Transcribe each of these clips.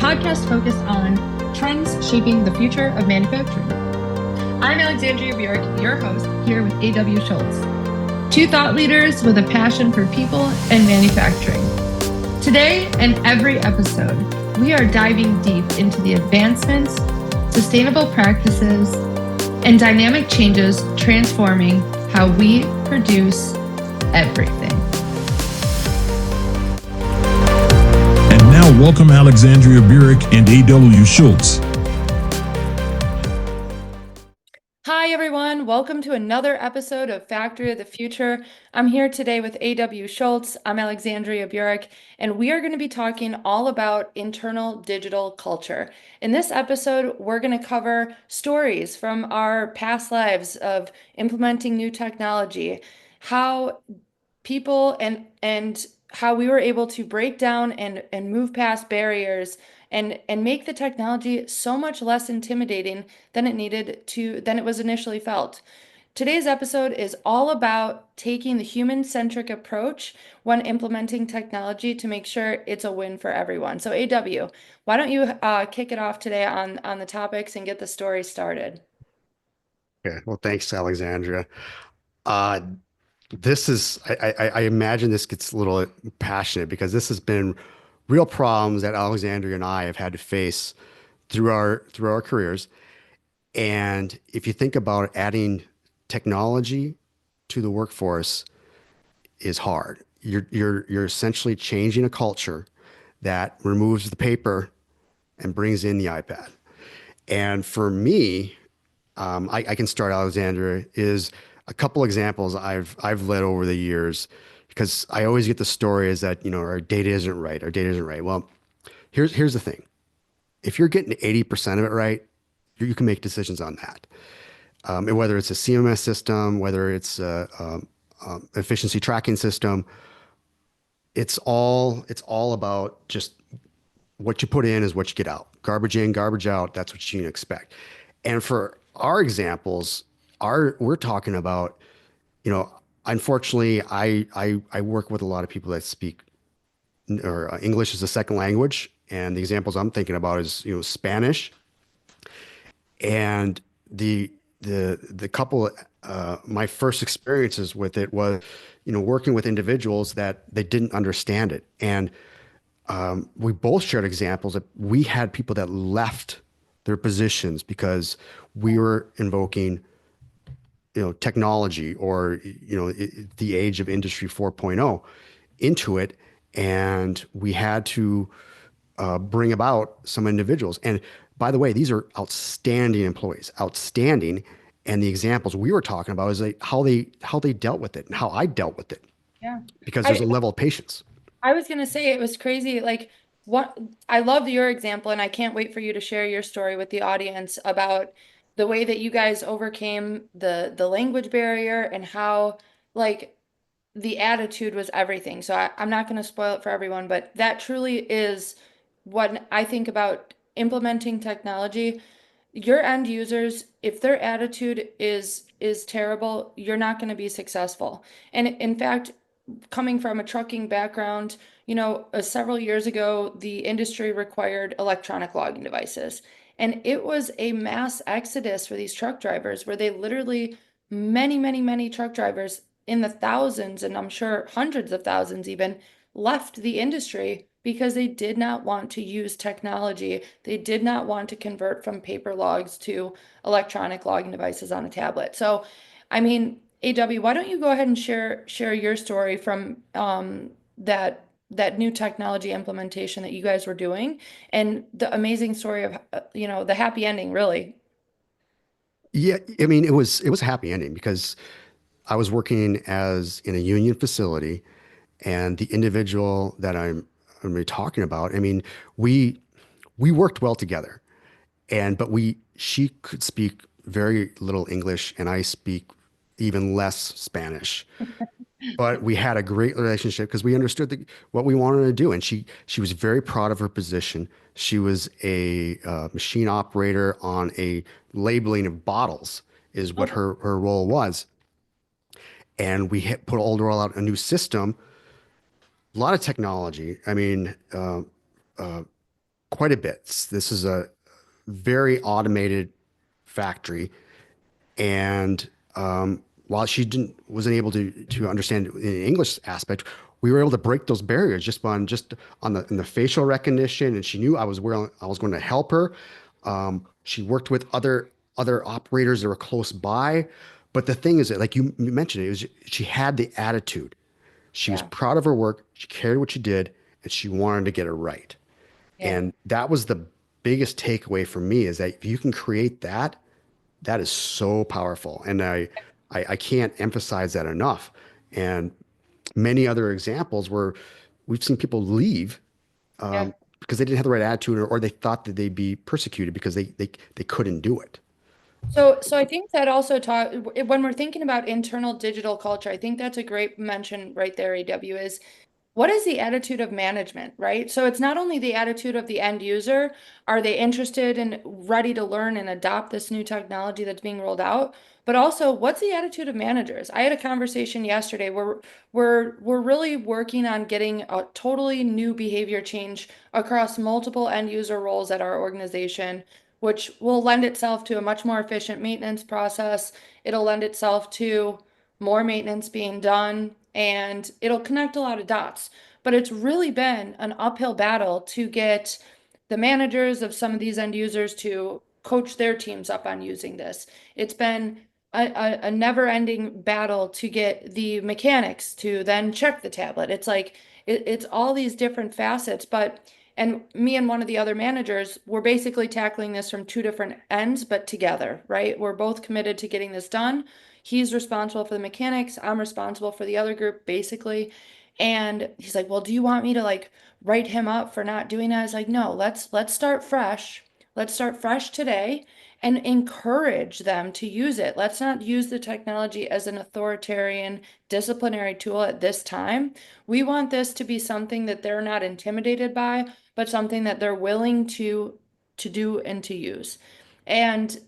podcast focused on trends shaping the future of manufacturing. I'm Alexandria Burek, your host, here with A.W. Schultz, two thought leaders with a passion for people and manufacturing. Today and every episode, we are diving deep into the advancements, sustainable practices, and dynamic changes transforming how we produce everything. And now welcome Alexandria Burek and A.W. Schultz. Hi, everyone. Welcome to another episode of Factory of the Future. I'm here today with A.W. Schultz. I'm Alexandria Burek, and we are going to be talking all about internal digital culture. In this episode, we're going to cover stories from our past lives of implementing new technology, how people and how we were able to break down and move past barriers and make the technology so much less intimidating than it was initially felt. Today's episode is all about taking the human-centric approach when implementing technology to make sure it's a win for everyone. So AW, why don't you kick it off today on the topics and get the story started? Okay, well, thanks, Alexandria. Uh, I imagine this gets a little passionate because this has been real problems that Alexandria and I have had to face through our careers. And if you think about it, adding technology to the workforce is hard. You're essentially changing a culture that removes the paper and brings in the iPad. And for me, I can start, Alexandra, is a couple examples I've led over the years, because I always get the story is that, our data isn't right. Our data isn't right. Well, here's the thing. If you're getting 80% of it right, you can make decisions on that. And whether it's a CMS system, whether it's a efficiency tracking system, it's all about just what you put in is what you get out. Garbage in, garbage out. That's what you can expect. And for our examples, we're talking about, unfortunately, I work with a lot of people that speak or English as a second language, and the examples I'm thinking about is Spanish, and the couple my first experiences with it was working with individuals that they didn't understand it, and we both shared examples that we had people that left their positions because we were invoking, technology or, the age of Industry 4.0 into it. And we had to bring about some individuals. And by the way, these are outstanding employees, outstanding. And the examples we were talking about is how they dealt with it and how I dealt with it. Yeah. Because there's a level of patience. I was going to say it was crazy. Like, what I love your example, and I can't wait for you to share your story with the audience about the way that you guys overcame the language barrier and how, like, the attitude was everything. So I'm not going to spoil it for everyone, but that truly is what I think about implementing technology. Your end users, if their attitude is terrible, you're not going to be successful. And in fact, coming from a trucking background, several years ago, the industry required electronic logging devices. And it was a mass exodus for these truck drivers where they literally, many, many, many truck drivers in the thousands, and I'm sure hundreds of thousands even, left the industry because they did not want to use technology. They did not want to convert from paper logs to electronic logging devices on a tablet. So, I mean, AW, why don't you go ahead and share your story from that new technology implementation that you guys were doing and the amazing story of the happy ending, really. Yeah, I mean, it was a happy ending because I was working in a union facility, and the individual that I'm really talking about, I mean, we worked well together, but she could speak very little English and I speak even less Spanish. But we had a great relationship because we understood what we wanted to do, and she was very proud of her position. She was a machine operator on a labeling of bottles, is what her role was. And we put all roll out a new system, a lot of technology. I mean, quite a bit. This is a very automated factory, and while she didn't wasn't able to understand the English aspect, we were able to break those barriers just on the in the facial recognition, and she knew I was going to help her. She worked with other operators that were close by, but the thing is that, like you mentioned, it was she had the attitude. She was Yeah. proud of her work. She cared what she did, and she wanted to get it right. Yeah. And that was the biggest takeaway for me is that if you can create that, that is so powerful. And I can't emphasize that enough. And many other examples where we've seen people leave Yeah. because they didn't have the right attitude, or they thought that they'd be persecuted because they couldn't do it. So I think that also taught when we're thinking about internal digital culture, I think that's a great mention right there, AW, is what is the attitude of management, right? So it's not only the attitude of the end user, are they interested and ready to learn and adopt this new technology that's being rolled out, but also what's the attitude of managers? I had a conversation yesterday where we're really working on getting a totally new behavior change across multiple end user roles at our organization, which will lend itself to a much more efficient maintenance process. It'll lend itself to more maintenance being done, and it'll connect a lot of dots. But it's really been an uphill battle to get the managers of some of these end users to coach their teams up on using this. It's been a never-ending battle to get the mechanics to then check the tablet. It's like it's all these different facets, but and me and one of the other managers, we're basically tackling this from two different ends, but together, right? We're both committed to getting this done. He's responsible for the mechanics. I'm responsible for the other group, basically. And he's like, "Well, do you want me to like write him up for not doing that?" I was like, "No, let's start fresh. Let's start fresh today and encourage them to use it. Let's not use the technology as an authoritarian disciplinary tool at this time. We want this to be something that they're not intimidated by, but something that they're willing to do and to use." And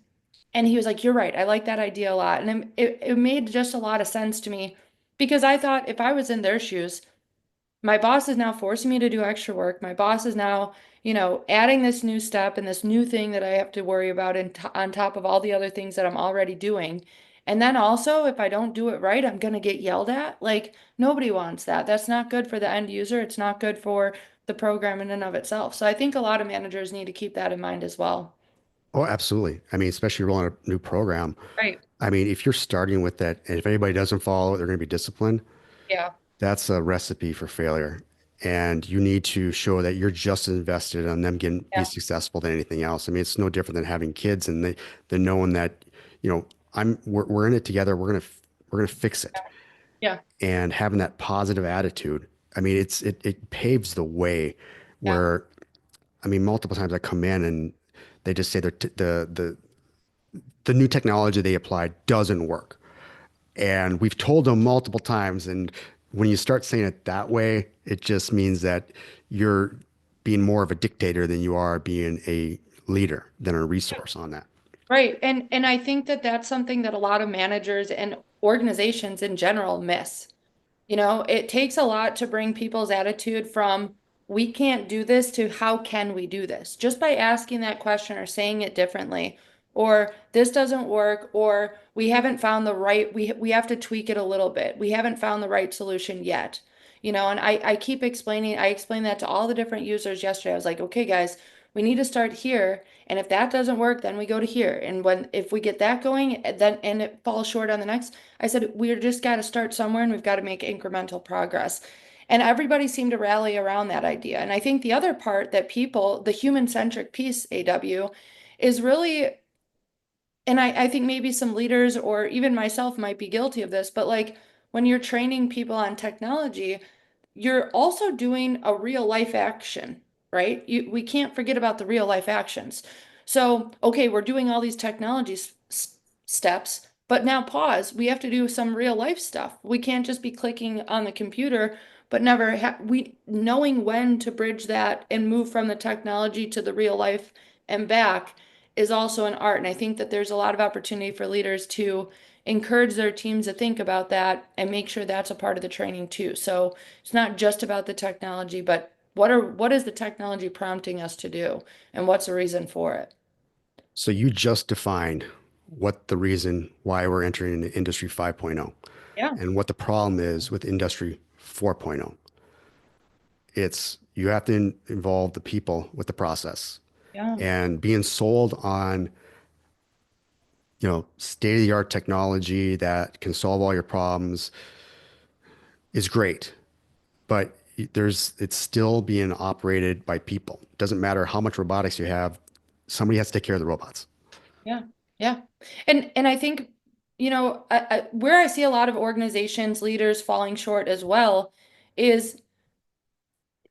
and he was like, "You're right. I like that idea a lot." And it made just a lot of sense to me because I thought if I was in their shoes, my boss is now forcing me to do extra work. My boss is now, adding this new step and this new thing that I have to worry about on top of all the other things that I'm already doing. And then also, if I don't do it right, I'm going to get yelled at. Like, nobody wants that. That's not good for the end user. It's not good for the program in and of itself. So I think a lot of managers need to keep that in mind as well. Oh, absolutely. I mean, especially rolling a new program. Right. I mean, if you're starting with that, and if anybody doesn't follow it, they're going to be disciplined. Yeah. That's a recipe for failure. And you need to show that you're just as invested on them getting be Yeah. successful than anything else. I mean, it's no different than having kids and they knowing that, we're in it together. We're gonna fix it. Yeah. And having that positive attitude. I mean, it paves the way Yeah. where, I mean, multiple times I come in and they just say the new technology they applied doesn't work. And we've told them multiple times. And when you start saying it that way, it just means that you're being more of a dictator than you are being a leader than a resource on that. Right. And I think that that's something that a lot of managers and organizations in general miss. It takes a lot to bring people's attitude from we can't do this to how can we do this? Just by asking that question or saying it differently, or this doesn't work, or we haven't found the right, we have to tweak it a little bit. We haven't found the right solution yet. And I keep explaining, I explained that to all the different users yesterday. I was like, okay, guys, we need to start here. And if that doesn't work, then we go to here. And if we get that going, then and it falls short on the next, I said, we're just got to start somewhere and we've got to make incremental progress. And everybody seemed to rally around that idea. And I think the other part that people, the human centric piece, AW, is really, and I think maybe some leaders or even myself might be guilty of this, but like when you're training people on technology, you're also doing a real life action, right? We can't forget about the real life actions. So, okay, we're doing all these technology steps, but now pause. We have to do some real life stuff. We can't just be clicking on the computer, but never we knowing when to bridge that and move from the technology to the real life and back is also an art. And I think that there's a lot of opportunity for leaders to encourage their teams to think about that and make sure that's a part of the training too. So it's not just about the technology, but what is the technology prompting us to do, and what's the reason for it? So you just defined what the reason why we're entering into Industry 5.0 Yeah, and what the problem is with Industry 4.0. It's you have to involve the people with the process yeah, and being sold on, state-of-the-art technology that can solve all your problems is great, but it's still being operated by people. It doesn't matter how much robotics you have, somebody has to take care of the robots. yeah, yeah. And I think, where I see a lot of organizations, leaders falling short as well is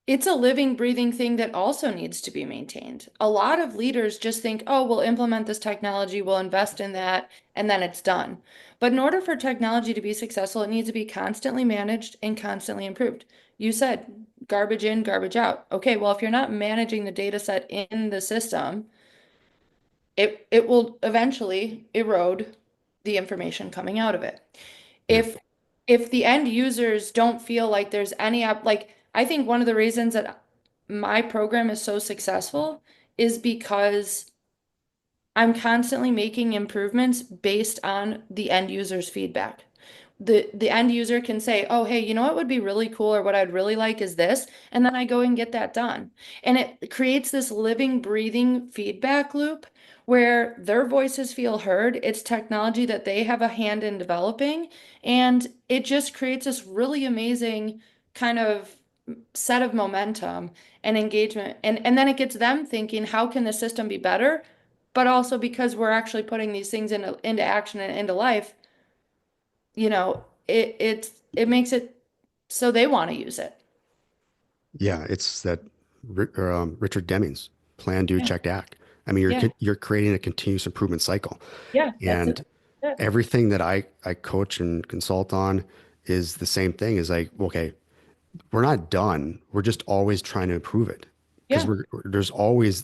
it's a living, breathing thing that also needs to be maintained. A lot of leaders just think, oh, we'll implement this technology, we'll invest in that, and then it's done. But in order for technology to be successful, it needs to be constantly managed and constantly improved. You said garbage in, garbage out. Okay, well, if you're not managing the data set in the system, it will eventually erode the information coming out of it. Yeah. If the end users don't feel like there's any like I think one of the reasons that my program is so successful is because I'm constantly making improvements based on the end user's feedback. The end user can say, "Oh, hey, you know what would be really cool or what I'd really like is this," and then I go and get that done. And it creates this living, breathing feedback loop where their voices feel heard. It's technology that they have a hand in developing, and it just creates this really amazing kind of set of momentum and engagement. And then it gets them thinking, how can the system be better? But also because we're actually putting these things into action and into life, it makes it so they want to use it. Yeah, it's that Richard Deming's plan, do, Yeah. check, act. I mean, Yeah. you're creating a continuous improvement cycle, Yeah. That's it. and That's it. everything that I coach and consult on is the same thing. Is like, okay, we're not done. We're just always trying to improve it because Yeah. there's always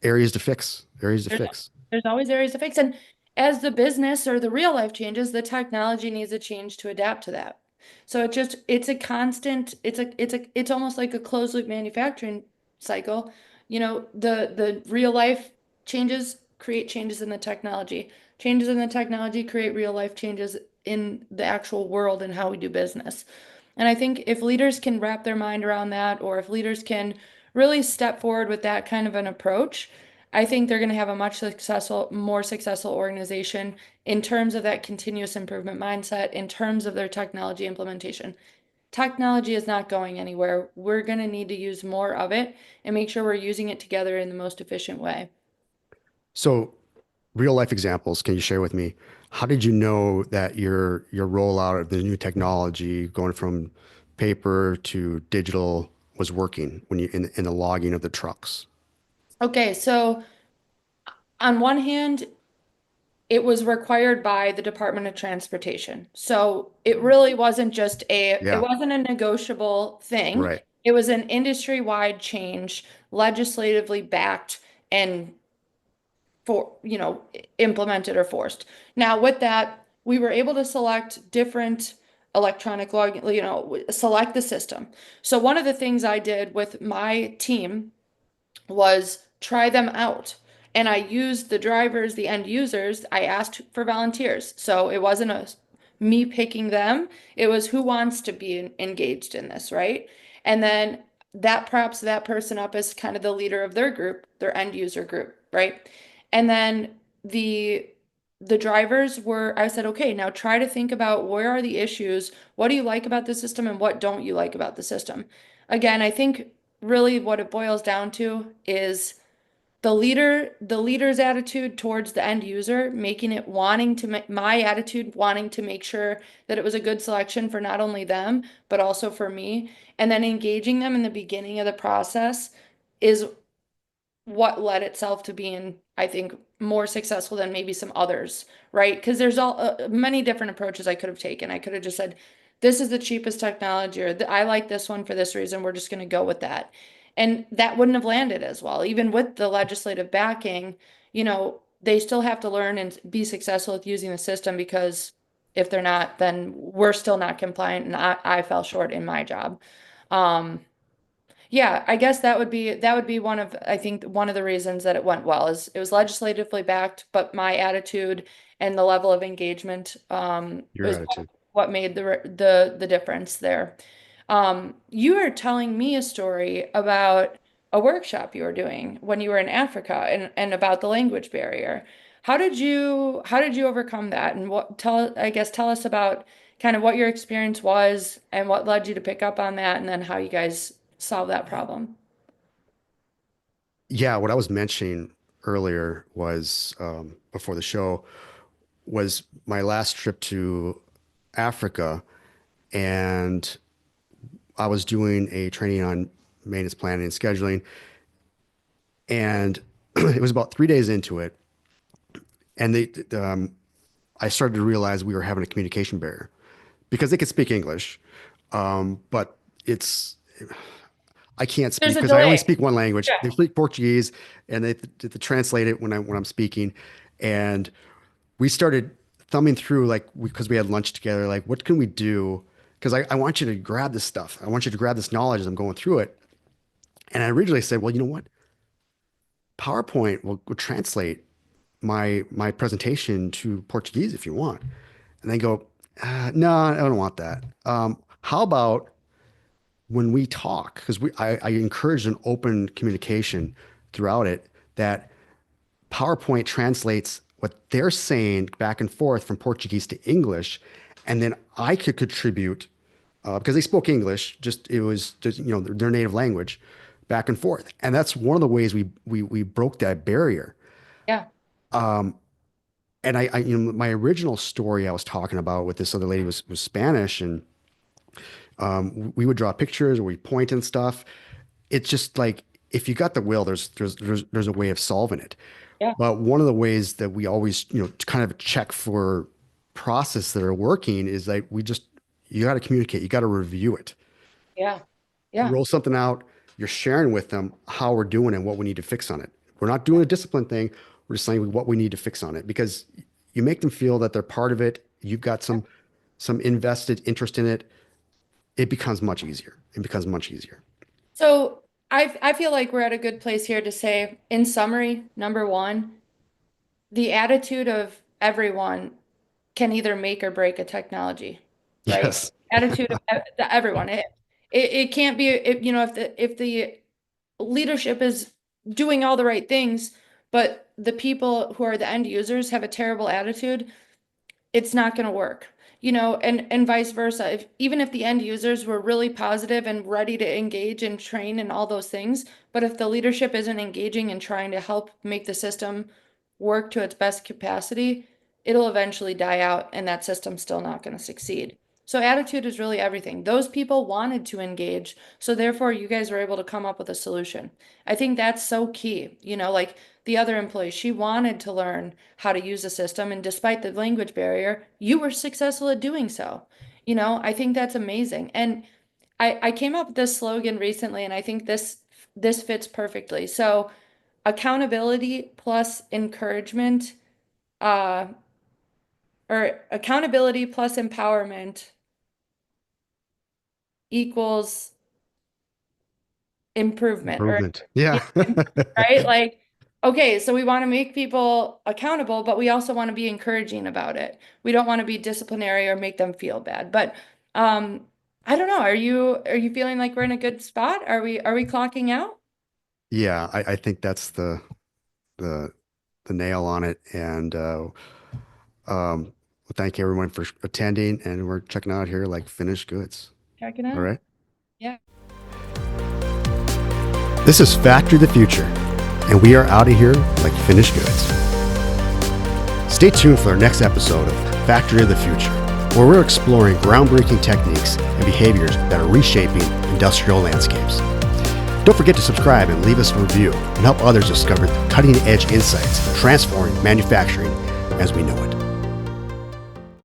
areas to There's fix. there's always areas to fix. And as the business or the real life changes, the technology needs to change to adapt to that. So it's a constant, it's almost like a closed loop manufacturing cycle. The real life changes create changes in the technology. Changes in the technology create real life changes in the actual world and how we do business. And I think if leaders can wrap their mind around that, or if leaders can really step forward with that kind of an approach, I think they're going to have a more successful organization in terms of that continuous improvement mindset, in terms of their technology implementation. Technology is not going anywhere. We're going to need to use more of it and make sure we're using it together in the most efficient way. So, real life examples, can you share with me? How did you know that your rollout of the new technology going from paper to digital was working when you in the logging of the trucks? Okay, so on one hand, it was required by the Department of Transportation. So it Yeah, wasn't a negotiable thing. right. It was an industry-wide change, legislatively backed and implemented or forced. Now, with that, we were able to select different electronic log, select the system. So one of the things I did with my team was try them out. And I used the drivers, the end users. I asked for volunteers. So it wasn't me picking them. It was who wants to be engaged in this, right? And then that props that person up as kind of the leader of their group, their end user group, right? And then the drivers were, I said, okay, now try to think about where are the issues? What do you like about the system and what don't you like about the system? Again, I think really what it boils down to is the leader's attitude towards the end user, making it wanting to make my attitude wanting to make sure that it was a good selection for not only them, but also for me. And then engaging them in the beginning of the process is what led itself to being, I think, more successful than maybe some others, right? Because there's all many different approaches I could have taken. I could have just said, this is the cheapest technology, or I like this one for this reason. We're just going to go with that. And that wouldn't have landed as well. Even with the legislative backing, they still have to learn and be successful with using the system because if they're not, then we're still not compliant. And I fell short in my job. Um, yeah, I guess that would be I think one of the reasons that it went well is it was legislatively backed, but my attitude and the level of engagement Your was attitude. what made the difference there. You were telling me a story about a workshop you were doing when you were in Africa and about the language barrier. How did you overcome that? And tell us about kind of what your experience was and what led you to pick up on that and then how you guys solve that problem. Yeah, what I was mentioning earlier was before the show was my last trip to Africa, and I was doing a training on maintenance planning and scheduling, and it was about 3 days into it, and I started to realize we were having a communication barrier because they could speak English, but it's I can't There's speak a because I only delay. speak one language. Yeah. They speak Portuguese, and they to translate it when I'm speaking, and we started thumbing through like because we had lunch together, like what can we do? Because I want you to grab this stuff. I want you to grab this knowledge as I'm going through it. And I originally said, well, you know what? PowerPoint will translate my presentation to Portuguese if you want. And they go, no, I don't want that. How about when we talk? Because I encourage an open communication throughout it that PowerPoint translates what they're saying back and forth from Portuguese to English, and then I could contribute because they spoke English. Just it was just their native language, back and forth, and that's one of the ways we broke that barrier. Yeah. And my original story I was talking about with this other lady was Spanish, and we would draw pictures or we point and stuff. It's just like if you got the will, there's a way of solving it. Yeah. But one of the ways that we always, kind of check for process that are working is like you got to communicate, you got to review it. Yeah. You Yeah. roll something out, you're sharing with them how we're doing and what we need to fix on it. We're not doing a discipline thing. We're just saying what we need to fix on it because you make them feel that they're part of it. You've got some invested interest in it. It becomes much easier. It becomes much easier. So I feel like we're at a good place here to say, in summary, number one, the attitude of everyone can either make or break a technology, right? Yes. Attitude of everyone. It can't be if the leadership is doing all the right things, but the people who are the end users have a terrible attitude, it's not going to work. And vice versa. Even if the end users were really positive and ready to engage and train and all those things, but if the leadership isn't engaging and trying to help make the system work to its best capacity, it'll eventually die out and that system's still not going to succeed. So attitude is really everything. Those people wanted to engage, so therefore you guys were able to come up with a solution. I think that's so key. Like the other employee, she wanted to learn how to use the system, and despite the language barrier, you were successful at doing so. I think that's amazing. And I came up with this slogan recently, and I think this fits perfectly. So accountability plus encouragement, uh, or accountability plus empowerment equals improvement, or Improvement. Yeah. right? Like, okay, so we want to make people accountable, but we also want to be encouraging about it. We don't want to be disciplinary or make them feel bad. But um, I don't know. Are you feeling like we're in a good spot? Are we clocking out? Yeah, I think that's the the nail on it. And well, thank you everyone for attending, and we're checking out here like finished goods. Checking All out. right. Yeah. This is Factory of the Future, and we are out of here like finished goods. Stay tuned for our next episode of Factory of the Future, where we're exploring groundbreaking techniques and behaviors that are reshaping industrial landscapes. Don't forget to subscribe and leave us a review and help others discover the cutting edge insights transforming manufacturing as we know it.